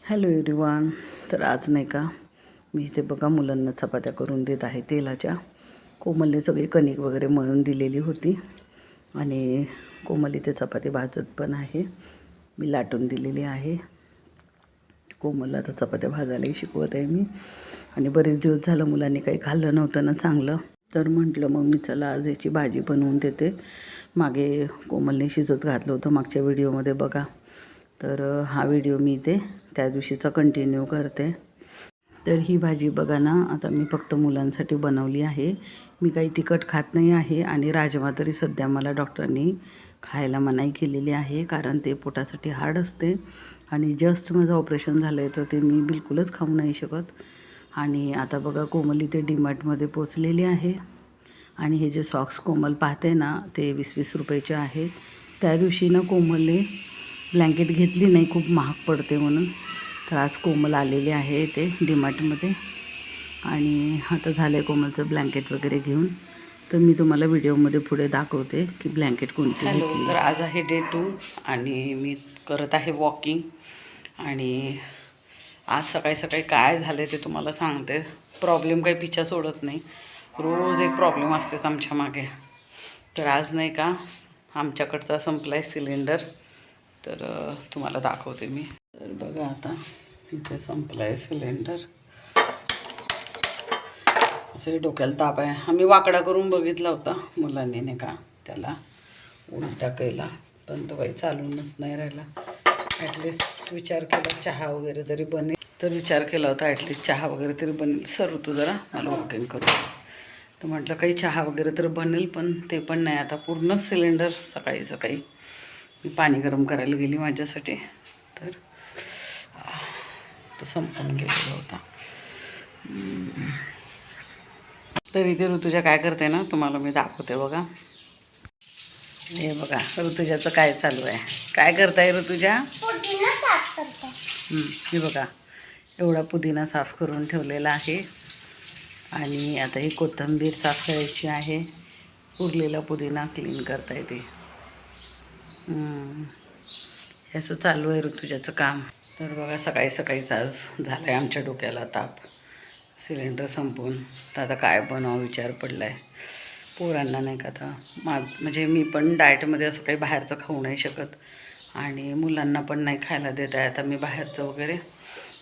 Hello everyone. तर आज नाही का मी इथे बघा मुलांना चपात्या करून देत आहे तेलाच्या. कोमलने सगळी कणिक वगैरे मळून दिलेली होती आणि कोमल इथे चपाती भाजत पण आहे. मी लाटून दिलेली आहे. कोमलला तर चपात्या भाजायलाही शिकवत आहे मी. आणि बरेच दिवस झालं मुलांनी काही खाल्लं नव्हतं ना चांगलं, तर म्हटलं मग मी चला आज याची भाजी बनवून देते. मागे कोमलने शिजत घातलं होतं मागच्या व्हिडिओमध्ये बघा. तर हा व्हिडिओ मी इथे त्या दिवशीचा कंटिन्यू करते. तर ही भाजी बघा ना, आता मी फक्त मुलांसाठी बनवली आहे. मी काही तिखट खात नाही आहे आणि राजमा तरी सध्या मला डॉक्टरांनी खायला मनाई केलेली आहे, कारण ते पोटासाठी हार्ड असते आणि जस्ट माझं ऑपरेशन झालं आहे तर ते मी बिलकुलच खाऊ नाही शकत. आणि आता बघा कोमल इथे डीमार्टमध्ये पोचलेली आहे आणि हे जे सॉक्स कोमल पाहते ना ते 20-20 रुपयाचे आहे. त्या दिवशी ना कोमलने ब्लँकेट घेतली नाही, खूप महाग पडते म्हणून. तर आज कोमल आलेले आहे इथे डीमार्टमध्ये आणि आता झालं आहे कोमलचं ब्लँकेट वगैरे घेऊन. तर मी तुम्हाला व्हिडिओमध्ये पुढे दाखवते की ब्लँकेट कोणती घेतली. तर आज आहे डे 2 आणि मी करत आहे वॉकिंग. आणि आज सकाळी सकाळी काय झालं ते तुम्हाला सांगते. प्रॉब्लेम काही पिछा सोडत नाही, रोज एक प्रॉब्लेम असतेच आमच्या मागे. तर आज नाही का आमच्याकडचा संपला आहे सिलेंडर, तर तुम्हाला दाखवते मी. तर बघा आता इथे संपला आहे सिलेंडर. असं डोक्याला ताप आहे. आम्ही वाकडा करून बघितला होता मुलांनी नाही का त्याला उलटा केला, पण तो काही चालूनच नाही राहिला. ॲटलिस्ट विचार केला चहा वगैरे तरी बनेल, तर विचार केला होता ॲटलिस्ट चहा वगैरे तरी बनेल. सर तू जरा मला वॉकिंग करू, तर म्हटलं काही चहा वगैरे तर बनेल, पण ते पण नाही. आता पूर्णच सिलेंडर सकाळी सकाळी मी पाणी गरम करायला गेली माझ्यासाठी, तर तो संपून गेलेला होता. तर इथे ऋतुजा काय करते ना तुम्हाला मी दाखवते बघा. हे बघा ऋतुजाचं काय चालू आहे. काय करताय ऋतुजा? हे बघा एवढा पुदिना साफ करून ठेवलेला आहे आणि आता ही कोथिंबीर साफ करायची आहे. उरलेला पुदिना क्लीन करता येते. असं चालू आहे ऋतुजाचं काम. तर बघा सकाळी सकाळीच आज झालं आहे आमच्या डोक्याला ताप. सिलेंडर संपून तर आता काय बनवावं विचार पडला आहे. पोरांना नाही का आता म्हणजे मी पण डाएटमध्ये असं काही बाहेरचं खाऊ नाही शकत आणि मुलांना पण नाही खायला देत आहे आता मी बाहेरचं वगैरे,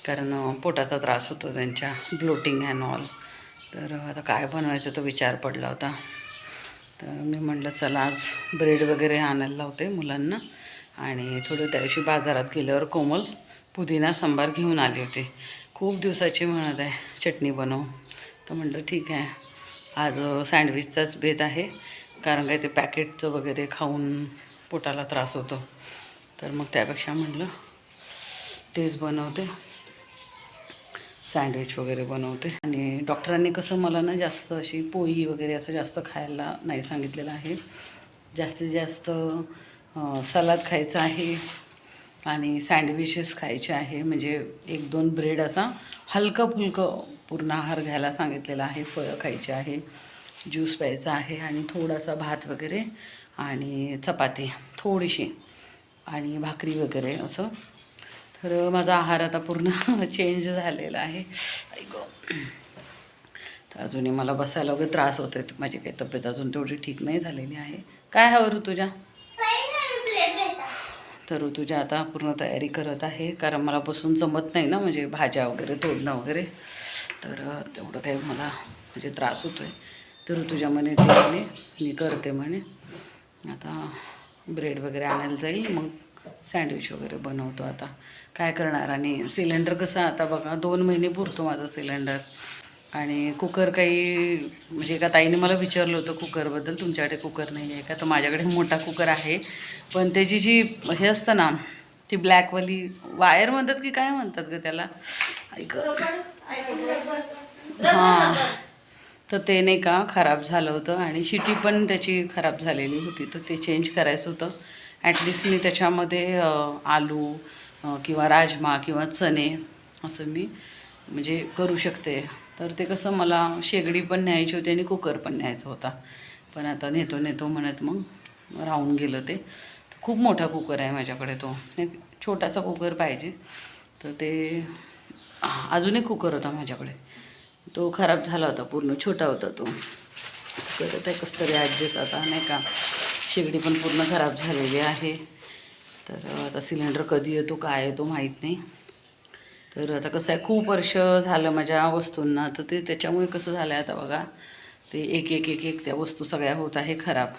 कारण पोटाचा त्रास होतो त्यांच्या, ब्लोटिंग अँड ऑल. तर आता काय बनवायचं तो विचार पडला होता. तर मी म्हटलं चला आज ब्रेड वगैरे आणायला लावते मुलांना. आणि थोडं त्या दिवशी बाजारात गेल्यावर कोमल पुदिना सांबार घेऊन आली होती. खूप दिवसाची म्हणत आहे चटणी बनव, तर म्हटलं ठीक आहे. आज सँडविचचाच बेत आहे, कारण काय ते पॅकेटचं वगैरे खाऊन पोटाला त्रास होतो. तर मग त्यापेक्षा म्हटलं तेच बनवते, सँडविच वगैरे बनवते. आणि डॉक्टरांनी कसं मला ना जास्त अशी पोळी वगैरे असं जास्त खायला नाही सांगितलेलं आहे. जास्तीत जास्त सलाद खायचं आहे आणि सँडविचेस खायचे आहे. म्हणजे 1-2 ब्रेड असा हलकं फुलकं पूर्ण आहार घ्यायला सांगितलेला आहे. फळं खायची आहे, ज्यूस प्यायचा आहे आणि थोडासा भात वगैरे आणि चपाती थोडीशी आणि भाकरी वगैरे असं. तर माझा आहार आता पूर्ण चेंज झालेला आहे. तर अजूनही मला बसायला वगैरे त्रास होतो आहे. माझी काही तब्येत अजून तेवढी ठीक नाही झालेली आहे. काय हवं ऋतुजा? तर ऋतुजा आता पूर्ण तयारी करत आहे, कारण मला बसून जमत नाही ना, म्हणजे भाज्या वगैरे तोडणं वगैरे. तर तेवढं काही मला म्हणजे त्रास होतो आहे. तर ऋतुजा म्हणे ते म्हणे मी करते म्हणे. आता ब्रेड वगैरे आणायला जाईल, मग सँडविच वगैरे बनवतो. आता काय करणार. आणि सिलेंडर कसं आता बघा 2 महिने पुरतो माझा सिलेंडर. आणि कुकर काही म्हणजे एका ताईने मला विचारलं होतं कुकरबद्दल, तुमच्याकडे कुकर नाही आहे का? तर माझ्याकडे मोठा कुकर आहे, पण त्याची जी हे असतं ना ती ब्लॅकवाली वायर म्हणतात की काय म्हणतात ग त्याला, ऐक हां, तर ते नाही का खराब झालं होतं आणि शिटी पण त्याची खराब झालेली होती. तर ते चेंज करायचं होतं. ॲटलिस्ट मी त्याच्यामध्ये आलू किंवा राजमा किंवा चणे असं मी म्हणजे करू शकते. तर ते कसं मला शेगडी पण न्यायची होती आणि कुकर पण न्यायचा होता, पण आता नेतो म्हणत मग राहून गेलं ते. खूप मोठा कुकर आहे माझ्याकडे, तो एक छोटासा कुकर पाहिजे. तर ते अजून एक कुकर होता माझ्याकडे, तो खराब झाला होता, पूर्ण छोटा होता तो. करत आहे कसं तरी ॲडजस्ट आता, नाही का. शेगडी पण पूर्ण खराब झालेली आहे. तर आता सिलेंडर कधी येतो काय येतो माहीत नाही. तर आता कसं आहे, खूप वर्ष झालं माझ्या वस्तूंना, तर ते त्याच्यामुळे कसं झालं आहे आता बघा, ते एक एक एक एक त्या वस्तू सगळ्या होत आहे खराब.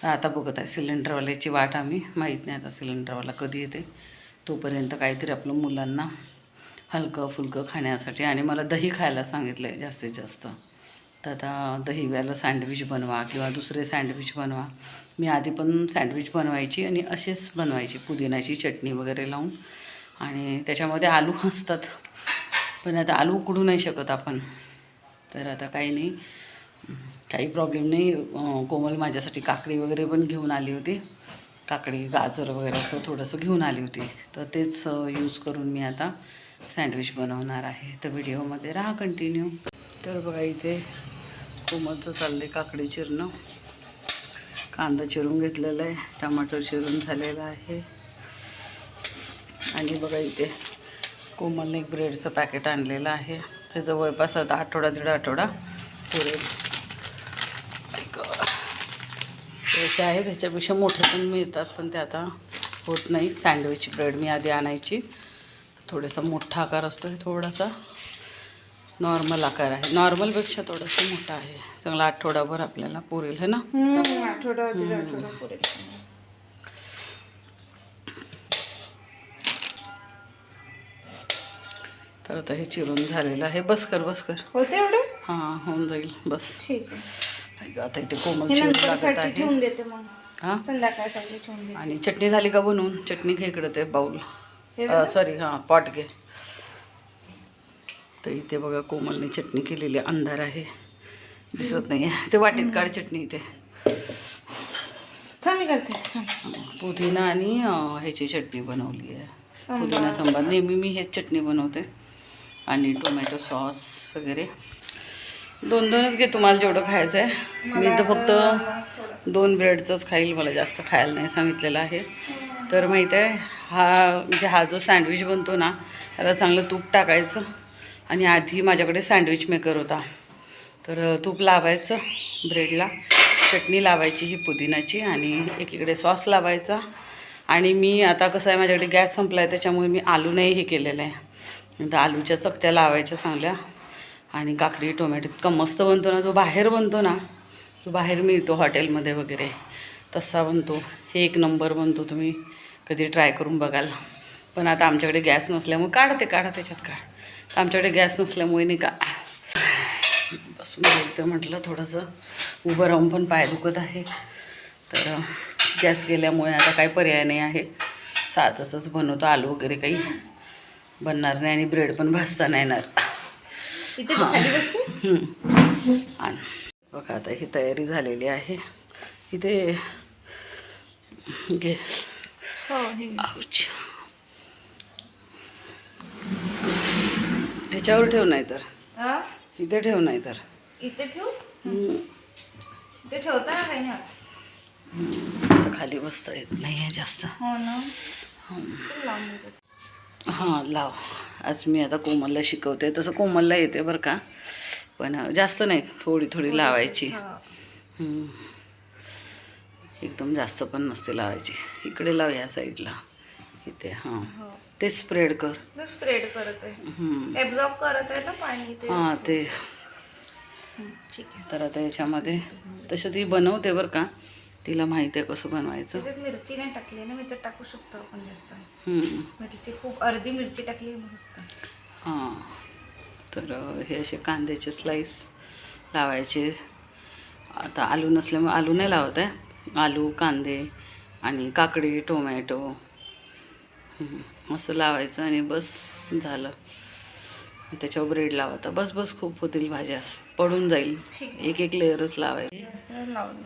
आता बघत आहे सिलेंडरवाल्याची वाट आम्ही, माहीत नाही आता सिलेंडरवाला कधी येते. तोपर्यंत काहीतरी आपलं मुलांना हलकं फुलकं खाण्यासाठी, आणि मला दही खायला सांगितलं आहे जास्तीत जास्त. तर आता दहीव्याला सँडविच बनवा किंवा दुसरे सँडविच बनवा. मी आधी पण सँडविच बनवायची आणि असेच बनवायची, पुदिन्याची चटणी वगैरे लावून, आणि त्याच्यामध्ये आलू असतात, पण आता आलू उकडू नाही शकत आपण. तर आता काही नाही, काही प्रॉब्लेम नाही. कोमल माझ्यासाठी काकडी वगैरे पण घेऊन आली होती, काकडी गाजर वगैरे असं थोडंसं घेऊन आली होती. तर तेच यूज करून मी आता सँडविच बनवणार आहे. तर व्हिडिओमध्ये राहा कंटिन्यू. तर बघा इथे कोमलचं चालले काकडी चिरणं, कांदा चिरून घेतलेला आहे, टमाटर चिरून झालेला आहे. आणि बघा इथे कोमलने एक ब्रेडचं पॅकेट आणलेलं आहे. ते जवळपास आता आठवडा दीड आठवडा पुरेल. पैसे आहे त्याच्यापेक्षा मोठे पण मिळतात, पण ते आता होत नाही. सँडविच ब्रेड मी आधी आणायची, थोडासा मोठा आकार असतो, हे थोडासा नॉर्मल आकार आहे, नॉर्मलपेक्षा थोडासा मोठा आहे. चांगला आठवडाभर आपल्याला पुरेल है ना. आठवडा पुरेल. तर आता हे चिरून झालेलं आहे. बस कर होते एवढं. हां, होऊन जाईल, बस. ठीक आहे. आता इथे कोमल चिरून लागत आहे. ठेवून देते मग. हां, संध्याकाळसाठी ठेवून देते. आणि चटणी झाली का बनवून? चटणी घे इकडं, ते बाऊल, सॉरी हां पॉट घे. तर इथे बघा कोमलने चटणी केलेली, अंधार आहे दिसत नाही आहे, ते वाटीत काढ चटणी. इथे मी करते. पुदिना आणि ह्याची चटणी बनवली आहे, पुदिना सांबार. नेहमी मी हेच चटणी बनवते, आणि टोमॅटो सॉस वगैरे. दोन दोनच घे, तुम्हाला जेवढं खायचं आहे. मी तर फक्त 2 ब्रेडचंच खाईल, मला जास्त खायला नाही सांगितलेलं आहे. तर माहीत आहे, हा जो सँडविच बनतो ना, त्याला चांगलं तूप टाकायचं, आणि आधी माझ्याकडे सँडविच मेकर होता, तर तूप लावायचं ब्रेडला, चटणी लावायची ही पुदिनाची, आणि एकीकडे सॉस लावायचा. आणि मी आता कसं आहे, माझ्याकडे गॅस संपला आहे, त्याच्यामुळे मी आलू नाही हे केलेलं आहे. तर आलूच्या चकत्या लावायच्या चांगल्या, आणि काकडी टोमॅटो इतका मस्त बनतो ना, जो बाहेर बनतो ना, तो बाहेर मिळतो हॉटेलमध्ये वगैरे, तसा बनतो. हे एक नंबर बनतो, तुम्ही कधी ट्राय करून बघाल. पण आता आमच्याकडे गॅस नसल्यामुळे काढा त्याच्यात काढ. तर आमच्याकडे गॅस नसल्यामुळे नाही का बसून बोलते म्हटलं, थोडंसं उभं राहून पण पाय दुखत आहे. तर गॅस गेल्यामुळे आता काही पर्याय नाही आहे, साधंच बनवतो. आलू वगैरे काही बनणार नाही, आणि ब्रेड पण भाजता नाही येणार. आणि बघा आता ही तयारी झालेली आहे. इथे घे. ह्याच्यावर ठेव, नाही तर इथे ठेव, नाही तर इथे ठेवू. इथे ठेवता ना काही नाही. आता खाली बसता येत नाही आहे जास्त. हो ना. हां लाव. आज मी आता कोमलला शिकवते, तसं कोमलला येते बरं का, पण जास्त नाही, थोडी लावायची. एकदम जास्त पण नसते लावायची. इकडे लाव, या साईडला, इथे. हां, ते स्प्रेड कर. स्प्रेड करत आहे, ॲब्झॉर्ब करत आहे ना पाणी ते. हां ते ठीक आहे. तर आता याच्यामध्ये तसं ती बनवते बरं का, तिला माहिती आहे कसं बनवायचं. मिरची नाही टाकली ना, मी तर टाकू शकतो आपण जास्त. मिरची खूप, अर्धी मिरची टाकली. हां, तर हे असे कांद्याचे स्लाईस लावायचे. आता आलू नसल्यामुळे आलू नाही लावत आहे. आलू, कांदे आणि काकडी, टोमॅटो असं लावायचं, आणि बस झालं. त्याच्यावर ब्रेड लावायचा, बस खूप होतील भाज्या, पडून जाईल. एक लेअरच लावायची,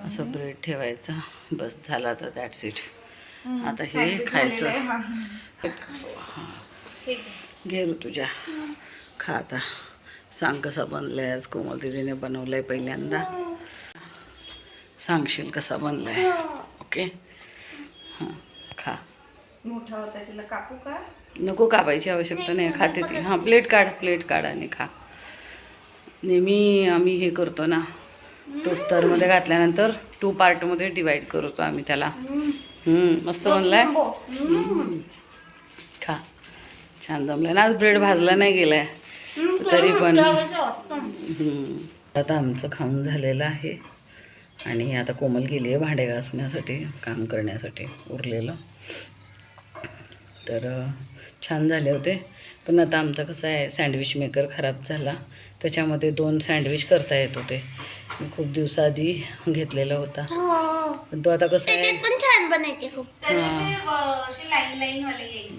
असं ब्रेड ठेवायचा, बस झालं. आता दॅट्स इट. आता हे खायचं. घे तुझ्या, खा आता. सांग कसा बनलाय आज. कोमल दीदीने बनवलाय पहिल्यांदा, सांगशील कसा बनलाय. ओके, हां खा. मोठा होता, तिला कापू का? नको कापायची आवश्यकता नाही, खाते ती. हां, प्लेट काढ आणि खा. नेहमी आम्ही हे करतो ना, टोस्टरमध्ये घातल्यानंतर 2 पार्टमध्ये डिवाईड करतो आम्ही त्याला. मस्त बनलाय. खा, छान जमलाय ना. आज ब्रेड भाजला नाही गेलाय तरी पण. आता आमचं खाऊन झालेलं आहे आणि आता कोमल गेली आहे भांडे घासण्यासाठी, काम करण्यासाठी उरलेलं. तर छान झाले होते. पण आता आमचा कसं आहे, सँडविच मेकर खराब झाला, त्याच्यामध्ये 2 सँडविच करता येत होते. मी खूप दिवसाआधी घेतलेला होता, पण तो आता कसं आहे,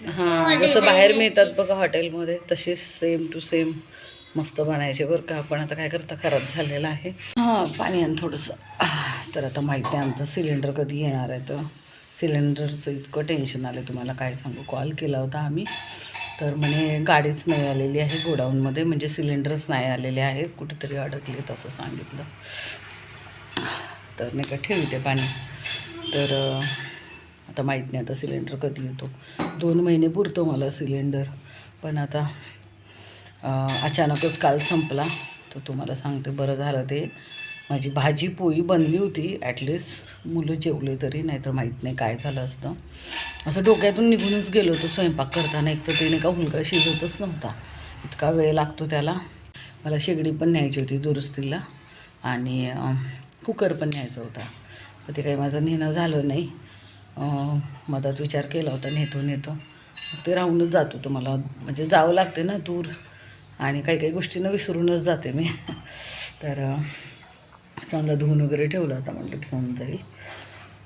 हां जसं बाहेर मिळतात बघा हॉटेलमध्ये तशीच सेम टू सेम मस्त बनायचे बरं का. पण आता काय करता, खराब झालेलं आहे. हां, पाणी आण थोडंसं. तर आता माहिती आहे आमचं सिलेंडर कधी येणार आहे. तर सिलेंडरचं इतकं टेन्शन आलं तुम्हाला काय सांगू. कॉल केला होता आम्ही, तर म्हणे गाडीच नाही आलेली आहे गोडाऊनमध्ये, म्हणजे सिलेंडरच नाही आलेले आहेत, कुठेतरी अडकलेत असं सांगितलं. तर नाही का ठेवते पाणी. तर आता माहीत नाही आता सिलेंडर कधी येतो. 2 महिने पुरतो मला सिलेंडर, पण आता अचानकच काल संपला. तर तुम्हाला सांगते, बरं झालं ते माझी भाजी पोळी बनली होती, ॲटलिस्ट मुलं जेवले तरी, नाहीतर माहीत नाही काय झालं असतं. असं डोक्यातून निघूनच गेलो होतं स्वयंपाक करताना. एक तर ते नाही का हुलका शिजतच नव्हता, इतका वेळ लागतो त्याला. मला शेगडी पण न्यायची होती दुरुस्तीला आणि कुकर पण न्यायचा होता, तर ते काही माझं नेणं झालं नाही. मधात विचार केला होता नेतो, ते राहूनच जातो. तुम्हाला म्हणजे जावं लागते ना दूर, आणि काही गोष्टींना विसरूनच जाते मी. तर चांगला धुवून वगैरे ठेवला होता, म्हटलं घेऊन जाईल.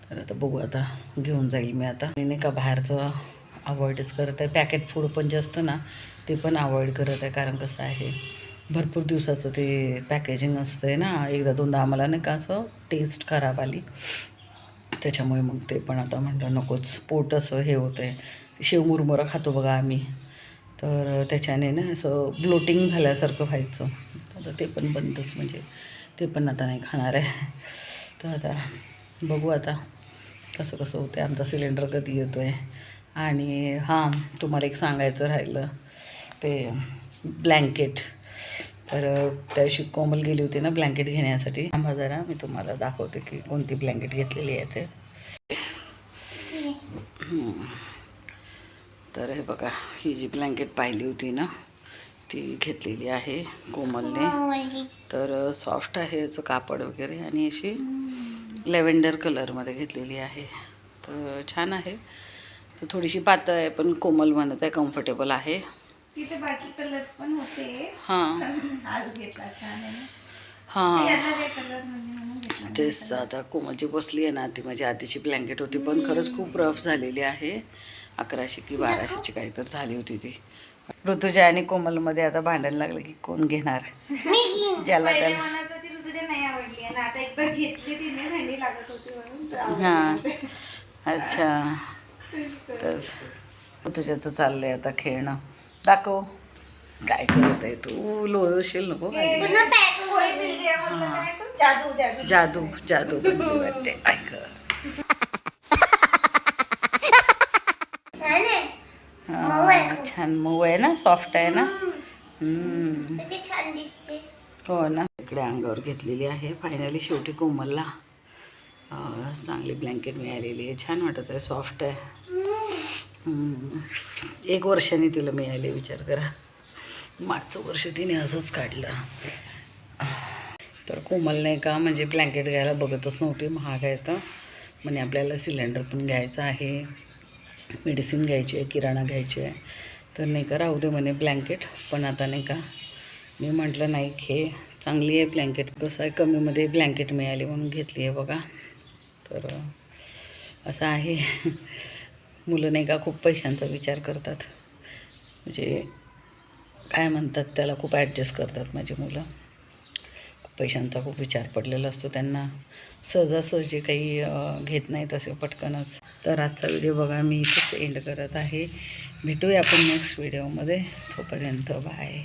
तर आता बघू, आता घेऊन जाईल मी. आता नाही का बाहेरचं अवॉइडच करत आहे. पॅकेट फूड पण जे असतं ना, ते पण अवॉइड करत आहे. कारण कसं आहे, भरपूर दिवसाचं ते पॅकेजिंग असतं आहे ना. 1-2दा आम्हाला नाही का असं टेस्ट खराब आली, त्याच्यामुळे मग ते पण आता म्हटलं नकोच. पोट असं हे होतं आहे. शेवमुरमुरा खातो बघा आम्ही, तर त्याच्याने ना असं ब्लोटिंग झाल्यासारखं व्हायचं. आता ते पण बंदच, म्हणजे ते पण आता नाही खाणार आहे. तर आता बघू आता कसं होतं. आमचा सिलेंडर कधी येतो आहे. आणि हां, तुम्हाला एक सांगायचं राहिलं, ते ब्लँकेट. तर त्या दिवशी कोमल गेली होती ना ब्लँकेट घेण्यासाठी. थांबा जरा, मी तुम्हाला दाखवते की कोणती ब्लँकेट घेतलेली आहे ते. तर हे बघा, ही जी ब्लँकेट पाहिली होती ना, ती घेतलेली आहे कोमलने. तर सॉफ्ट आहे याचं कापड वगैरे, आणि अशी लॅव्हेंडर कलरमध्ये घेतलेली आहे. तर छान आहे. तर थोडीशी पातळ आहे, पण कोमल म्हणत आहे कम्फर्टेबल आहे. तिथे बाकी कलर्स पण होते. हां आज घेतला, छान आहे. हां, कलर म्हणजे तेच. आता कोमलची बसली आहे ना, ती माझी आधीची ब्लँकेट होती, पण खरंच खूप रफ झालेली आहे. 1100 की 1200ची काही तर झाली होती ती. ऋतुजा आणि कोमलमध्ये आता भांडण लागलं की कोण घेणार, ज्याला त्याला. तुझ्या नाही आवडली आणि आता एकदा घेतली तिने, थंडी लागत होती म्हणून. हां, अच्छा. तर ऋतुजाचं चाललंय आता खेळणं. दाखव काय करत आहे तू, लोळशील नको. जादू बनली वाटते. ऐक, छान मऊ आहे ना, सॉफ्ट आहे ना. हो ना. इकडे अंगावर घेतलेली आहे फायनली. शेवटी कोमलला चांगली ब्लँकेट मिळालेली आहे. छान वाटत आहे, सॉफ्ट आहे. 1 वर्षाने तिला मिळाले, विचार करा. मागचं वर्ष तिने असंच काढलं. तर कोमलने का म्हणजे ब्लँकेट घ्यायला बघतच नव्हती, महाग आहे तर. म्हणजे आपल्याला सिलेंडर पण घ्यायचं आहे, मेडिसिन घ्यायची आहे, किराणा घ्यायची आहे. तर नाही का राहू दे म्हणे ब्लँकेट. पण आता नाही का मी म्हटलं नाही, घे, चांगली आहे ब्लँकेट. कसं आहे, कमीमध्ये ब्लँकेट मिळाली म्हणून घेतली आहे बघा. तर असं आहे, मुलं नाही का खूप पैशांचा विचार करतात, म्हणजे काय म्हणतात त्याला, खूप ॲडजस्ट करतात माझी मुलं. पैशांचा खूप विचार पडलेला असतो त्यांना, सहजासहजी काही घेत नाहीत असे पटकनच. तर आजचा व्हिडिओ बघा मी इथेच एंड करत आहे. भेटूया आपण नेक्स्ट व्हिडिओमध्ये. तोपर्यंत बाय.